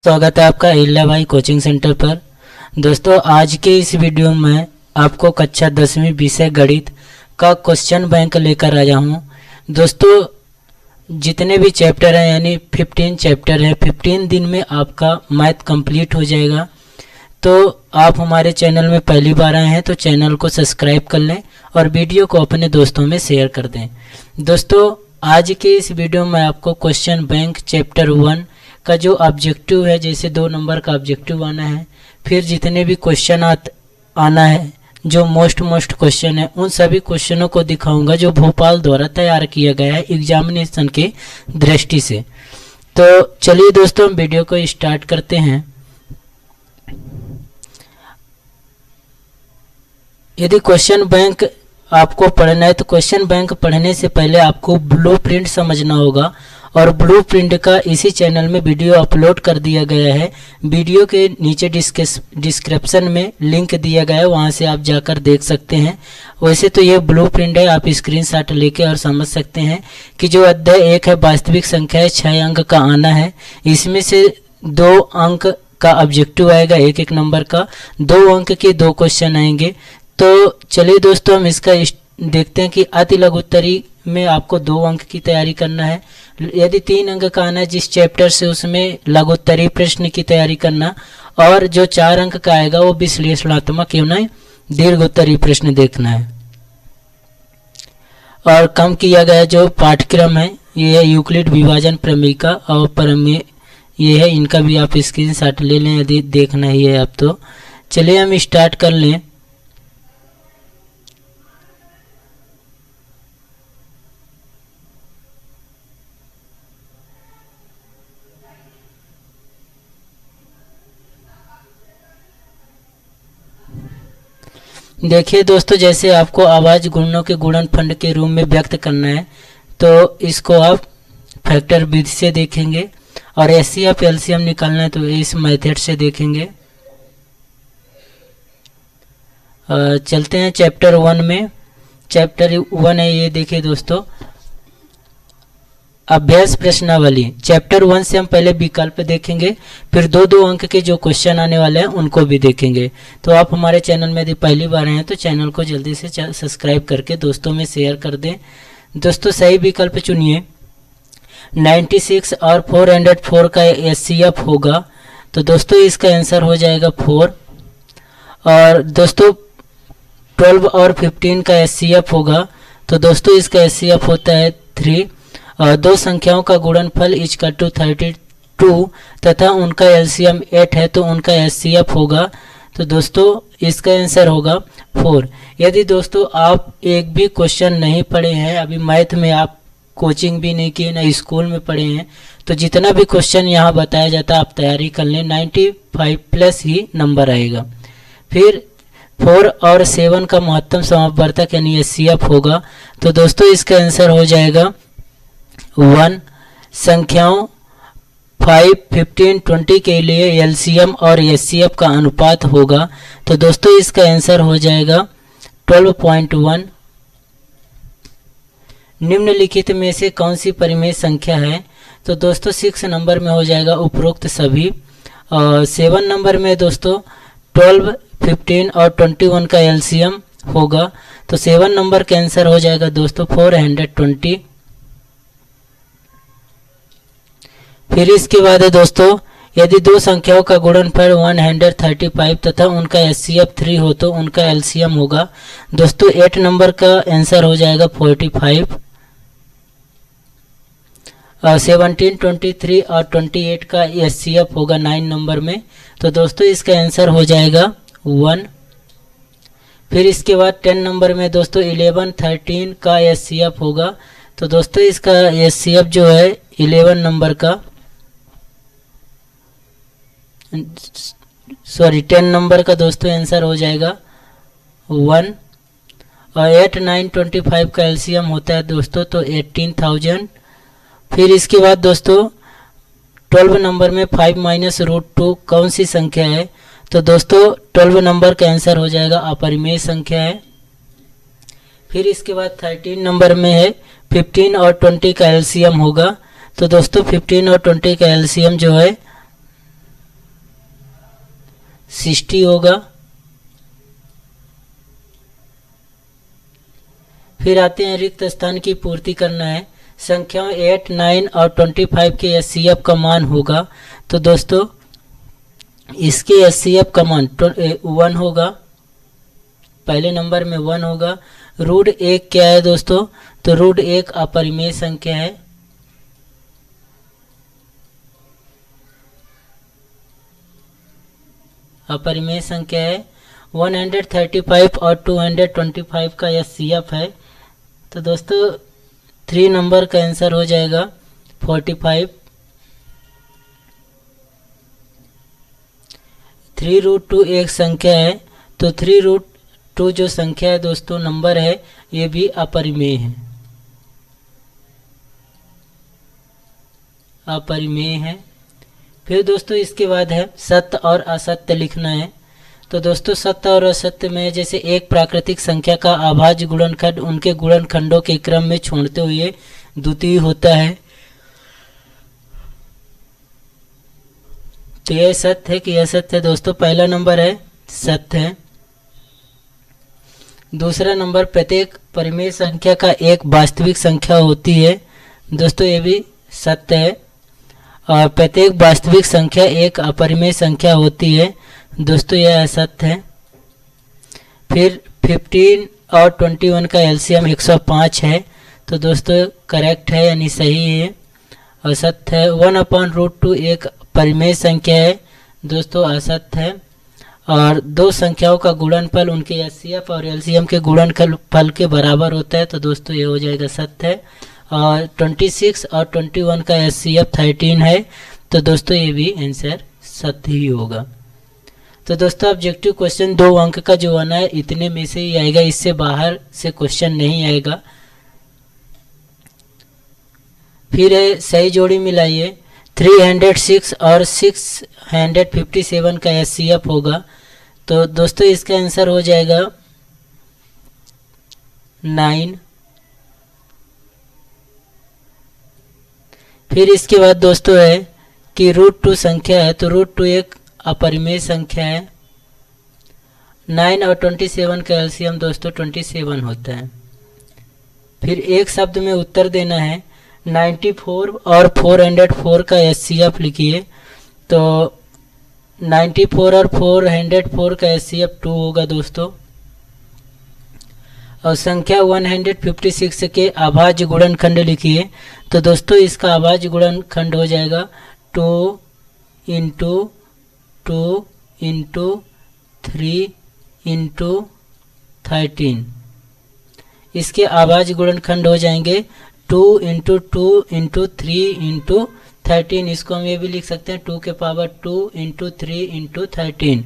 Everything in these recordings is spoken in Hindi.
स्वागत है आपका अहिल्या भाई कोचिंग सेंटर पर। दोस्तों आज के इस वीडियो में आपको कक्षा 10वीं विषय गणित का क्वेश्चन बैंक लेकर आया हूँ। दोस्तों जितने भी चैप्टर हैं यानी 15 चैप्टर है, 15 दिन में आपका मैथ कंप्लीट हो जाएगा। तो आप हमारे चैनल में पहली बार आए हैं तो चैनल को सब्सक्राइब कर लें और वीडियो को अपने दोस्तों में शेयर कर दें। दोस्तों आज के इस वीडियो में आपको क्वेश्चन बैंक चैप्टर 1 का जो ऑब्जेक्टिव है, जैसे 2 नंबर का ऑब्जेक्टिव आना है, फिर जितने भी क्वेश्चन आना है जो मोस्ट क्वेश्चन है, उन सभी क्वेश्चनों को दिखाऊंगा जो भोपाल द्वारा तैयार किया गया है एग्जामिनेशन के दृष्टि से। तो चलिए दोस्तों हम वीडियो को स्टार्ट करते हैं। यदि क्वेश्चन बैंक आपको पढ़ना है तो क्वेश्चन बैंक पढ़ने से पहले आपको ब्लूप्रिंट समझना होगा और ब्लूप्रिंट का इसी चैनल में वीडियो अपलोड कर दिया गया है। वीडियो के नीचे डिस्क्रिप्शन में लिंक दिया गया है, वहां से आप जाकर देख सकते हैं। वैसे तो ये ब्लूप्रिंट है, आप स्क्रीनशॉट लेके और समझ सकते हैं कि जो अध्याय 1 है वास्तविक संख्या है, 6 अंक का आना है। इसमें से 2 अंक का ऑब्जेक्टिव आएगा, एक नंबर का 2 अंक के 2 क्वेश्चन आएंगे। तो चलिए दोस्तों हम इसका देखते हैं कि अति लघुत्तरी में आपको 2 अंक की तैयारी करना है। यदि 3 अंक का आना है जिस चैप्टर से, उसमें लघुत्तरी प्रश्न की तैयारी करना, और जो 4 अंक का आएगा वो विश्लेषणात्मक क्यों ना दीर्घोत्तरी प्रश्न देखना है। और कम किया गया जो पाठ्यक्रम है ये है यूक्लिड विभाजन प्रमेयिका और प्रमेय, ये है, इनका भी आप स्क्रीनशॉट ले लें यदि देखना ही है आप तो। चलिए हम स्टार्ट कर लें। देखिए दोस्तों, जैसे आपको आवाज गुणनों के गुणनफल के रूप में व्यक्त करना है तो इसको आप फैक्टर विधि से देखेंगे, और एचसीएफ एलसीएम निकालना है तो इस मेथड से देखेंगे। चलते हैं चैप्टर 1 में। चैप्टर 1 है ये, देखिए दोस्तों, अभ्यास प्रश्नावली। चैप्टर 1 से हम पहले विकल्प देखेंगे, फिर 2 अंक के जो क्वेश्चन आने वाले हैं उनको भी देखेंगे। तो आप हमारे चैनल में यदि पहली बार आए हैं तो चैनल को जल्दी से सब्सक्राइब करके दोस्तों में शेयर कर दें। दोस्तों सही विकल्प चुनिए। 96 और 404 का एचसीएफ होगा, तो दोस्तों इसका आंसर हो जाएगा 4। और दोस्तों 12 और 15 का एचसीएफ होगा, तो दोस्तों इसका एचसीएफ होता है 3। 2 संख्याओं का गुणनफल इक्वल टू 32 तथा उनका एलसीएम 8 है, तो उनका एचसीएफ होगा, तो दोस्तों इसका आंसर होगा 4। यदि दोस्तों आप एक भी क्वेश्चन नहीं पढ़े हैं, अभी मैथ में आप कोचिंग भी नहीं किए ना स्कूल में पढ़े हैं, तो जितना भी क्वेश्चन यहाँ बताया जाता है आप तैयारी कर लें, 95 प्लस ही नंबर आएगा। फिर 4 और 7 का महत्तम समापवर्तक यानी एचसीएफ होगा, तो दोस्तों इसका आंसर हो जाएगा 1। संख्याओं 5, 15, 20 के लिए एलसीएम और एचसीएफ का अनुपात होगा, तो दोस्तों इसका आंसर हो जाएगा 12.1। निम्नलिखित में से कौन सी परिमेय संख्या है, तो दोस्तों 6 नंबर में हो जाएगा उपरोक्त सभी। 7 नंबर में दोस्तों 12, 15 और 21 का एलसीएम होगा, तो 7 नंबर का आंसर हो जाएगा दोस्तों 420। फिर इसके बाद है दोस्तों, यदि 2 संख्याओं का गुणनफल 135 तथा उनका एचसीएफ 3 हो तो उनका एलसीएम होगा, दोस्तों 8 नंबर का आंसर हो जाएगा 45। 17, 23 और 28 का एचसीएफ होगा 9 नंबर में, तो दोस्तों इसका आंसर हो जाएगा 1। फिर इसके बाद 10 नंबर में दोस्तों 11, 13 का एचसीएफ होगा, तो दोस्तों इसका एचसीएफ जो है 11 नंबर का 10 नंबर का दोस्तों आंसर हो जाएगा 1। और 8, 9, 25 का एलसीएम होता है दोस्तों तो 18,000। फिर इसके बाद दोस्तों 12 नंबर में 5 - √2 कौन सी संख्या है, तो दोस्तों 12 नंबर का आंसर हो जाएगा अपरिमेय संख्या है। फिर इसके बाद 13 नंबर में है 15 और 20 का एलसीएम होगा, तो दोस्तों 15 और 20 का एलसीएम जो है 60 होगा। फिर आते हैं रिक्त स्थान की पूर्ति करना है। संख्याओं 8, 9 और 25 के एचसीएफ का मान होगा। तो दोस्तों इसके एचसीएफ का मान 1 होगा, पहले नंबर में 1 होगा। रूट 1 क्या है दोस्तों? तो रूट 1 अपरिमेय संख्या है। अपरिमेय संख्या है। 135 और 225 का एचसीएफ है। तो दोस्तों 3 नंबर का आंसर हो जाएगा 45। 3√2 एक संख्या है, तो 3√2 जो संख्या है दोस्तों, नंबर है, ये भी अपरिमेय है, अपरिमेय है। फिर दोस्तों इसके बाद है सत्य और असत्य लिखना है। तो दोस्तों सत्य और असत्य में जैसे एक प्राकृतिक संख्या का अभाज्य गुणनखंड उनके गुणनखंडों के क्रम में छोड़ते हुए द्वितीय होता है, तो यह सत्य है कि असत्य है दोस्तों? पहला नंबर है सत्य है। दूसरा नंबर प्रत्येक परिमेय संख्या का एक वास्तविक संख्या होती है, दोस्तों ये भी सत्य है। और प्रत्येक वास्तविक संख्या एक अपरिमेय संख्या होती है, दोस्तों यह असत्य है। फिर 15 और 21 का एलसीएम 105 है, तो दोस्तों करेक्ट है यानी सही है, असत्य है। 1/√2 एक परिमेय संख्या है, दोस्तों असत्य है। और दो संख्याओं का गुणनफल उनके एचसीएफ और एलसीएम के गुणनफल के बराबर होता है, तो दोस्तों ये हो जाएगा सत्य है। और 26 और 21 का एचसीएफ 13 है, तो दोस्तों ये भी आंसर सत्य ही होगा। तो दोस्तों ऑब्जेक्टिव क्वेश्चन 2 अंक का जो आना है इतने में से ही आएगा, इससे बाहर से क्वेश्चन नहीं आएगा। फिर है सही जोड़ी मिलाइए। 306 और 657 का एचसीएफ होगा, तो दोस्तों इसका आंसर हो जाएगा 9। फिर इसके बाद दोस्तों है कि √2 संख्या है, तो √2 एक अपरिमेय संख्या है। 9 और 27 का एलसीएम दोस्तों 27 होता है। फिर एक शब्द में उत्तर देना है। 94 और 404 का एचसीएफ लिखिए, तो 94 और 404 का एचसीएफ 2 होगा दोस्तों। और संख्या 156 के अभाज्य गुणनखंड लिखिए, तो दोस्तों इसका अभाज्य गुणनखंड हो जाएगा 2 × 2 × 3 × 13। इसके अभाज्य गुणनखंड हो जाएंगे 2 × 2 × 3 × 13। इसको हम ये भी लिख सकते हैं 2 के पावर 2 × 3 × 13।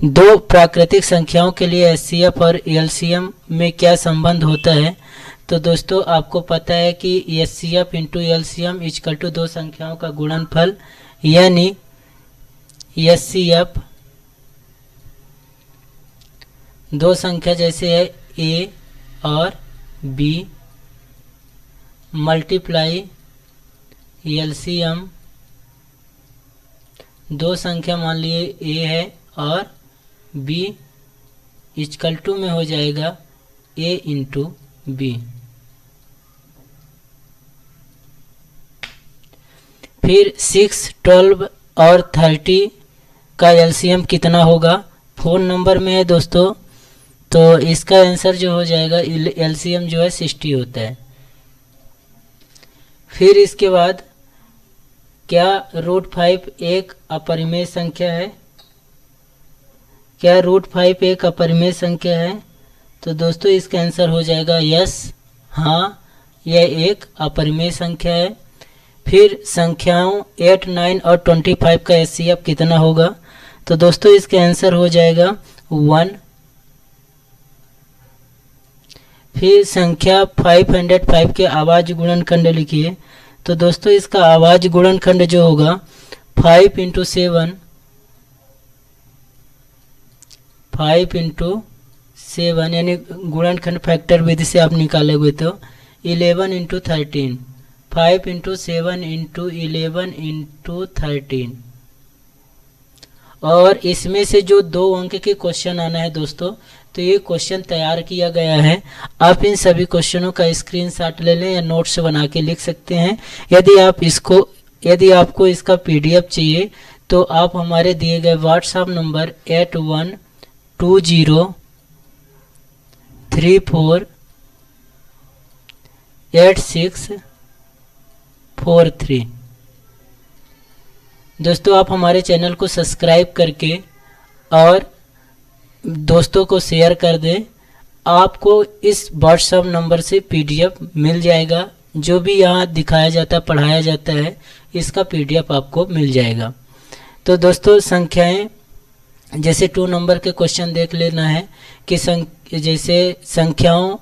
दो प्राकृतिक संख्याओं के लिए एचसीएफ और एलसीएम में क्या संबंध होता है? तो दोस्तों आपको पता है कि एचसीएफ × एलसीएम इक्वल टू दो संख्याओं का गुणनफल, यानी एचसीएफ दो संख्या जैसे है ए और बी मल्टीप्लाई एलसीएम दो संख्या मान लिए ए है और बी इक्वल टू में हो जाएगा ए × बी। फिर 6, 12 और 30 का एलसीएम कितना होगा? 4 नंबर में है दोस्तों, तो इसका आंसर जो हो जाएगा एलसीएम जो है 60 होता है। फिर इसके बाद क्या √5 एक अपरिमेय संख्या है? क्या √5 एक अपरिमेय संख्या है? तो दोस्तों इसका आंसर हो जाएगा यस, हाँ यह एक अपरिमेय संख्या है। फिर संख्याओं 8, 9 और 25 का एचसीएफ कितना होगा? तो दोस्तों इसका आंसर हो जाएगा 1। फिर संख्या 505 के अभाज्य गुणनखंड लिखिए, तो दोस्तों इसका अभाज्य गुणनखंड जो होगा 5 × 7, 5 × 7 यानी गुणनखंड फैक्टर विधि से आप निकालोगे तो 11 × 13, 5 × 7 × 11 × 13। और इसमें से जो 2 अंक के क्वेश्चन आना है दोस्तों, तो ये क्वेश्चन तैयार किया गया है। आप इन सभी क्वेश्चनों का स्क्रीनशॉट ले लें या नोट्स बना के लिख सकते हैं। यदि आपको इसका PDF चाहिए तो आप हमारे दिए गए व्हाट्सएप नंबर 8120348643 दोस्तों, आप हमारे चैनल को सब्सक्राइब करके और दोस्तों को शेयर कर दें। आपको इस व्हाट्सएप नंबर से PDF मिल जाएगा। जो भी यहाँ दिखाया जाता है, पढ़ाया जाता है, इसका PDF आपको मिल जाएगा। तो दोस्तों, संख्याएं जैसे 2 नंबर के क्वेश्चन देख लेना है कि जैसे संख्याओं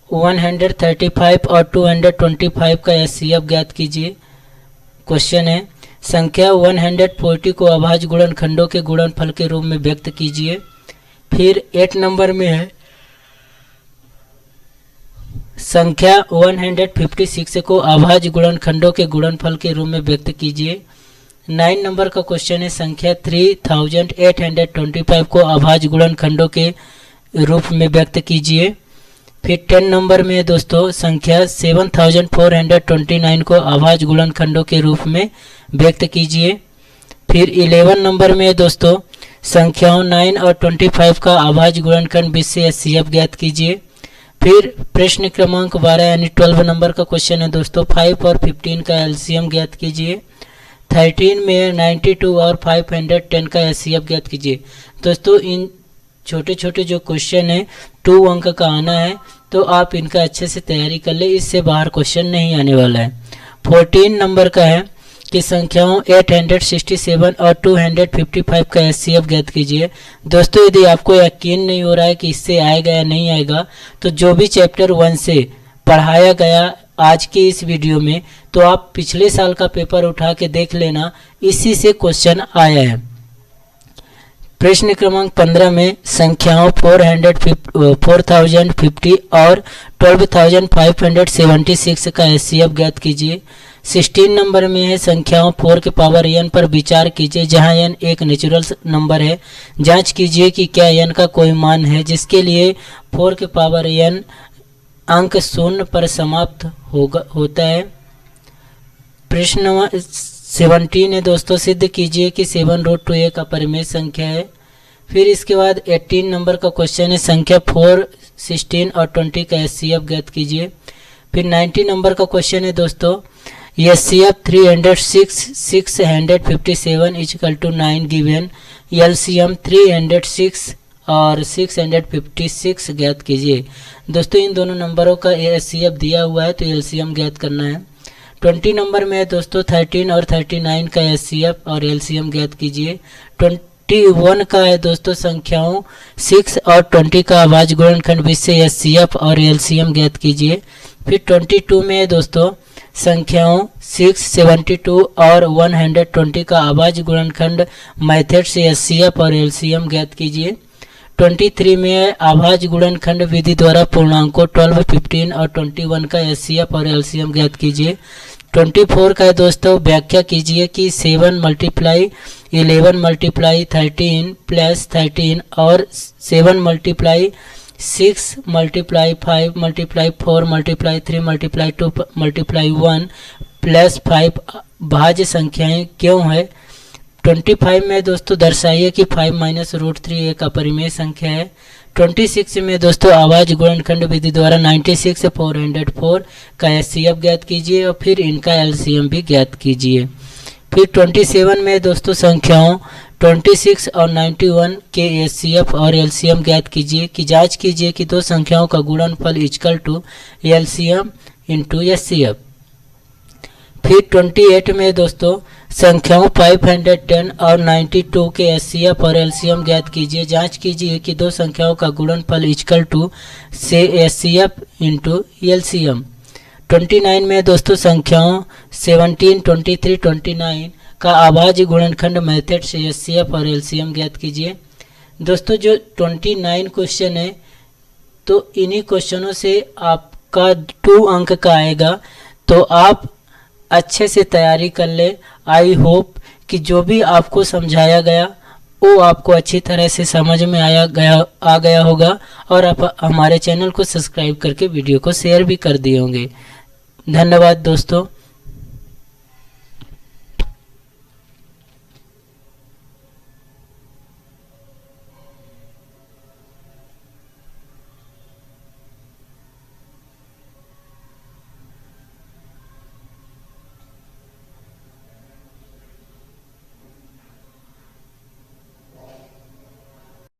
135 और 225 का HCF ज्ञात कीजिए। क्वेश्चन है संख्या 140 को अभाज्य गुणनखंडों के गुणनफल के रूप में व्यक्त कीजिए। फिर 8 नंबर में है संख्या 156 को अभाज्य गुणनखंडों के गुणनफल के रूप में व्यक्त कीजिए। 9 नंबर का क्वेश्चन है संख्या 3825 को अभाज्य गुणनखंडों के रूप में व्यक्त कीजिए। फिर 10 नंबर में दोस्तों संख्या 7429 को अभाज्य गुणनखंडों के रूप में व्यक्त कीजिए। फिर 11 नंबर में दोस्तों संख्याओं 9 और 25 का अभाज्य गुणनखंड 20 से HCF ज्ञात कीजिए। फिर प्रश्न क्रमांक 12 यानी 12 नंबर का क्वेश्चन है दोस्तों 5 और 15 का LCM ज्ञात कीजिए। 13 में 92 और 510 का HCF ज्ञात कीजिए। दोस्तों, इन छोटे छोटे जो क्वेश्चन है 2 अंक का आना है, तो आप इनका अच्छे से तैयारी कर ले, इससे बाहर क्वेश्चन नहीं आने वाला है। 14 नंबर का है कि संख्याओं 867 और 255 का HCF ज्ञात कीजिए। दोस्तों, यदि आपको यकीन नहीं हो रहा है कि इससे आएगा या नहीं आएगा, तो जो भी चैप्टर 1 से पढ़ाया गया आज के इस वीडियो में, तो आप पिछले साल का पेपर उठा के देख लेना, इसी से क्वेश्चन आया है। प्रश्न क्रमांक 15 में संख्याओं 4050 और 12576 का HCF ज्ञात कीजिए। 16 नंबर में है संख्याओं 4 के पावर n पर विचार कीजिए, जहां n एक नेचुरल नंबर है। जांच कीजिए कि क्या n का कोई मान है जिसके लिए 4 के पावर n अंक 0 पर समाप्त होता है। प्रश्न 17 है दोस्तों, सिद्ध कीजिए कि 7√2 एक अपरिमेय संख्या है। फिर इसके बाद 18 नंबर का क्वेश्चन है संख्या 4, 16 और 20 का HCF ज्ञात कीजिए। फिर 90 नंबर का क्वेश्चन है दोस्तों HCF 306 657 equal to 9 given, LCM 306 और 656 ज्ञात कीजिए। दोस्तों, इन दोनों नंबरों का HCF दिया हुआ है, तो LCM ज्ञात करना है। 20 नंबर में है दोस्तों 13 और 39 का HCF और LCM ज्ञात कीजिए। 21 का है दोस्तों संख्याओं 6 और 20 का अभाज्य गुणनखंड 20 से HCF और LCM ज्ञात कीजिए। फिर 22 में है दोस्तों संख्याओं 6, 72 और 120 का अभाज्य गुणनखंड मेथड से HCF और LCM ज्ञात कीजिए। 23 में अभाज्य गुणनखंड विधि द्वारा पूर्णांकों 12, 15 और 21 का HCF और LCM ज्ञात कीजिए। 24 का है दोस्तों व्याख्या कीजिए कि 7 × 11 × 13 प्लस 13 और 7 × 6 × 5 × 4 × 3 × 2 × 1 प्लस 5 भाज्य संख्याएं क्यों है। 25 में दोस्तों दर्शाइए कि 5 - √3 एक अपरिमेय संख्या है। 26 में दोस्तों अभाज्य गुणनखंड विधि द्वारा 96 404 का HCF ज्ञात कीजिए और फिर इनका LCM भी ज्ञात कीजिए। फिर 27 में दोस्तों संख्याओं 26 और 91 के HCF और LCM ज्ञात कीजिए कि जांच कीजिए कि दो संख्याओं का गुणनफल इक्वल टू LCM × HCF। फिर 28 में दोस्तों संख्याओं 510 और 92 के HCF और LCM ज्ञात कीजिए। जांच कीजिए कि दो संख्याओं का गुणनफल इक्वल टू से HCF × LCM। 29 में दोस्तों संख्याओं 17, 23, 29 का अभाज्य गुणनखंड मेथड से HCF और LCM ज्ञात कीजिए। दोस्तों जो 29 क्वेश्चन है तो इन्हीं क्वेश्चनों से आपका 2 अंक का आएगा, तो आप अच्छे से तैयारी कर ले। आई होप कि जो भी आपको समझाया गया वो आपको अच्छी तरह से समझ में आ गया होगा और आप हमारे चैनल को सब्सक्राइब करके वीडियो को शेयर भी कर दिए होंगे। धन्यवाद दोस्तों।